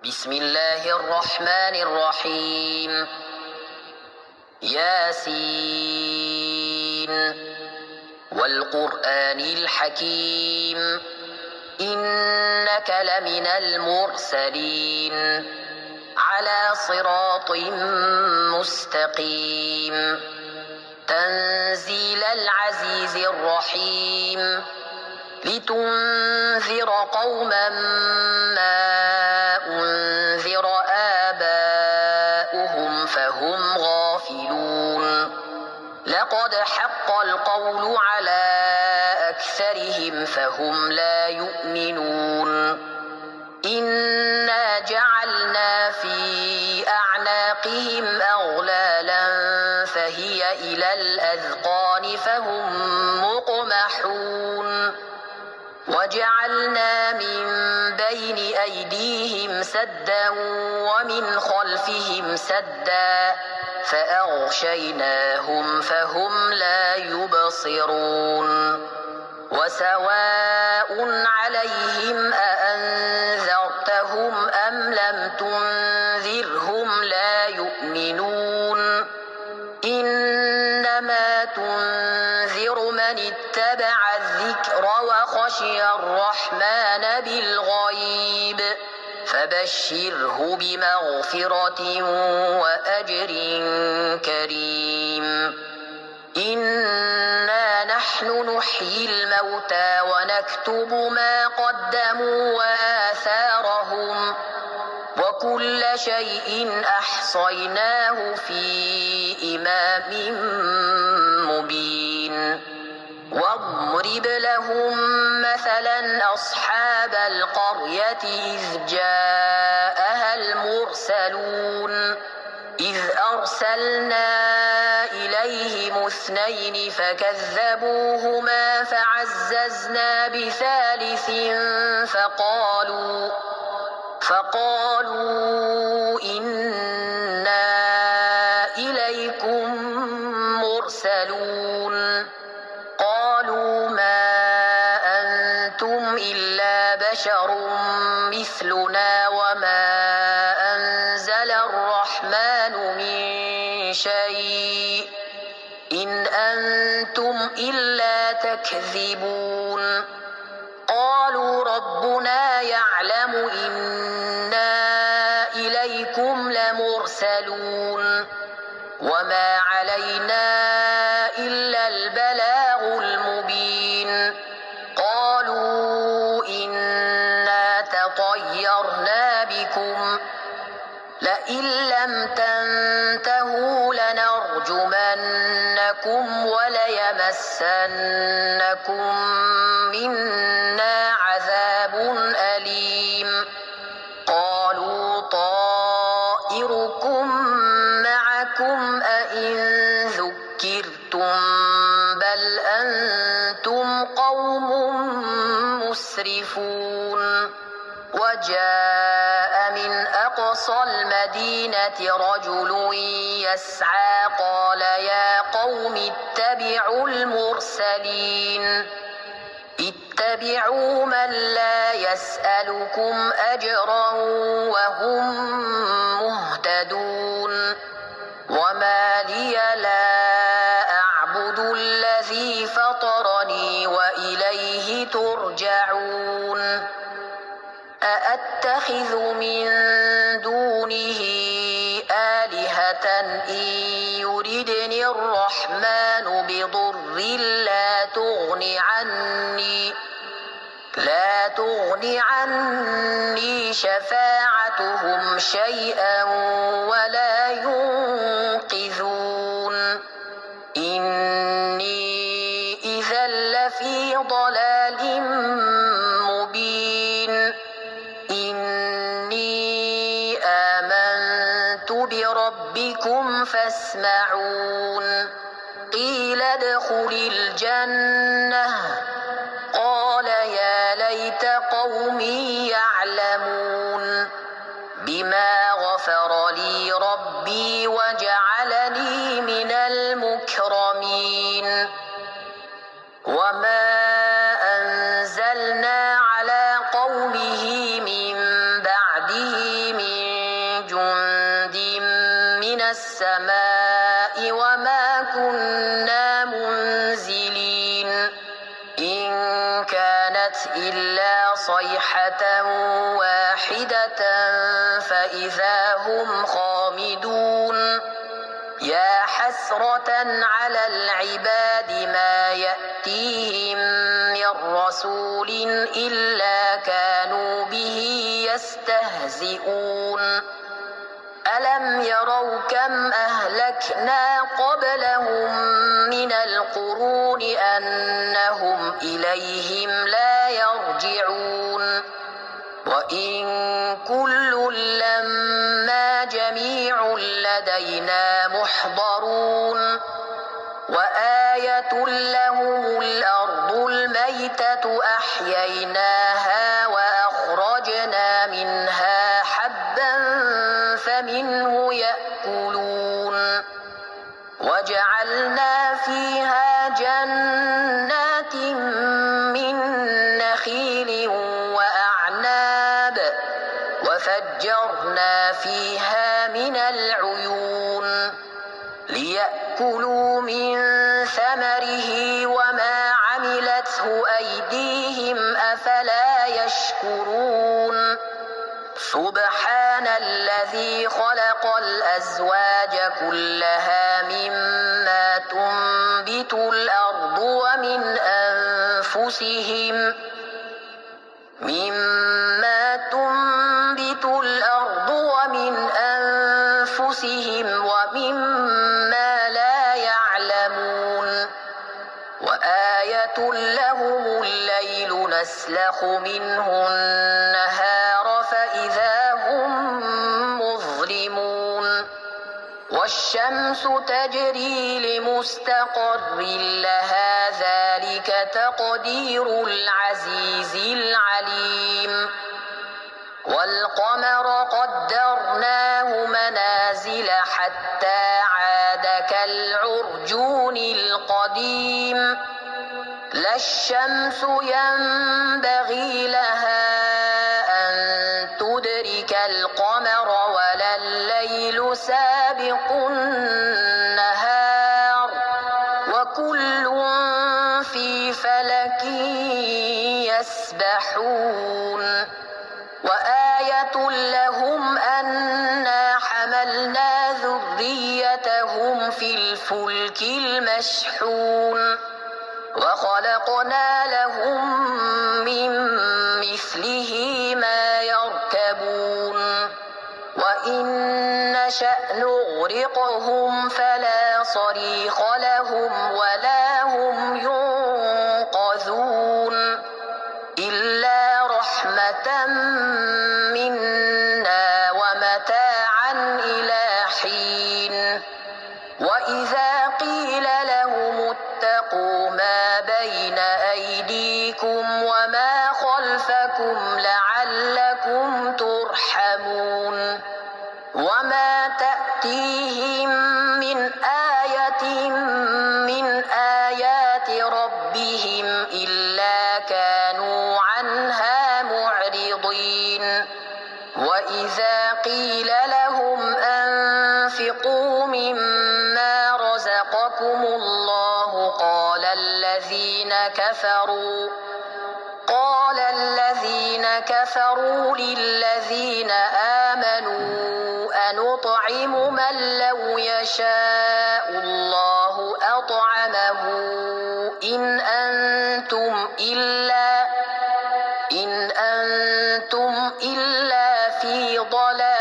بسم الله الرحمن الرحيم. ياسين والقرآن الحكيم إنك لمن المرسلين على صراط مستقيم تنزيل العزيز الرحيم لتنذر قوما ما أنذر آباؤهم فهم غافلون لقد حق القول على أكثرهم فهم لا يؤمنون إنا جعلنا في أعناقهم أغلالا فهي إلى الأذقان فهم مقمحون وجعلنا من بين أيديهم سدا ومن خلفهم سدا فأغشيناهم فهم لا يبصرون وسواء عليهم أأنذرتهم أم لم تنذرهم لا يؤمنون إنما تنذر من اتبع الذكر وخشي الرحمن بالغيب فبشره بمغفرة وأجر كريم إنا نحن نحيي الموتى ونكتب ما قدموا وآثارهم وكل شيء أحصيناه في إمام مبين واضرب لهم مثلا أصحاب القرية إذ جاءها المرسلون إذ أرسلنا إليهم اثنين فكذبوهما فعززنا بثالث فقالوا إنا إليكم مرسلون قالوا ما أنتم إلا بشر مثلنا وما أنزل الرحمن من شيء إن أنتم إلا تكذبون قالوا ربنا يعلم إنا إليكم لمرسلون وما علينا إلا البلاغ المبين قالوا إنا تطيرنا بكم لئن لم تنتهوا لنرجمنكم وليمسنكم منا عذاب أليم قالوا طائركم معكم أئن ذكرتم بل أنتم قوم مسرفون وجاء من أقصى المدينة رجل يسعى قال يا قوم اتبعوا المرسلين اتبعوا من لا يسألكم أجرا وهم مهتدون وما لي لا أعبد الذي فطرني وإليه ترجعون أأتخذ من دونه آلهة إن يردني الرحمن بضر لا تغن عني شفاعتهم شيئا ولا ينقذون إني إذا لفي ضلال مبين إني آمنت بربكم فاسمعون قيل ادخل الجنة قال يا ليت قومي يعلمون بما غفر لي ربي وجعلني من المكرمين وما أنزلنا على قومه من بعده من السماء وما كنا منزلين إن كانت إلا صيحة واحدة فإذا هم خامدون يا حسرة على العباد ما يأتيهم من رسول إلا كانوا به يستهزئون ألم يروا كم أهلكنا قبلهم من القرون أنهم إليهم لا يرجعون وإن كل لما جميع لدينا محضرون وآية لهم الأرض الميتة أحييناها وأخرجنا منها حبا فمنه يأكلون وجعلنا فيها جنات من نخيل وأعناب وفجرنا فيها من العيون ليأكلوا من ثمره وما عملته أيديهم أفلا يشكرون سبحان الذي خلق الأزواج كلها مما تنبت الأرض ومن أنفسهم ومما لا يعلمون وآية لهم الليل نسلخ منه النهار فإذا هم مظلمون والشمس تجري لمستقر لها ذلك تقدير العزيز العليم والقمر قدرناه منازل حتى عاد كالعرجون القديم لا الشمس ينبغي لها أن تدرك القمر ولا الليل سابق النهار وكل في فلك يسبحون وآية لهم أنا حملنا ذريتهم في الفلك المشحون وخلقنا لهم من مثله ما يركبون وإن نشأ نغرقهم فلا صريخ لهم ولا هم ينقذون إلا رحمة منا ومتاعا إلى حين وإذا قيل لهم اتقوا ما بين أيديكم وما خلفكم لعلكم ترحمون وما تأتيهم من آية من آيات ربهم إلا كانوا عنها معرضين وإذا قيل لهم أنفقوا مما رزقكم الله قال الذين كفروا للذين آمنوا أنطعم من لو يشاء الله أطعمه إن أنتم إلا في ضلال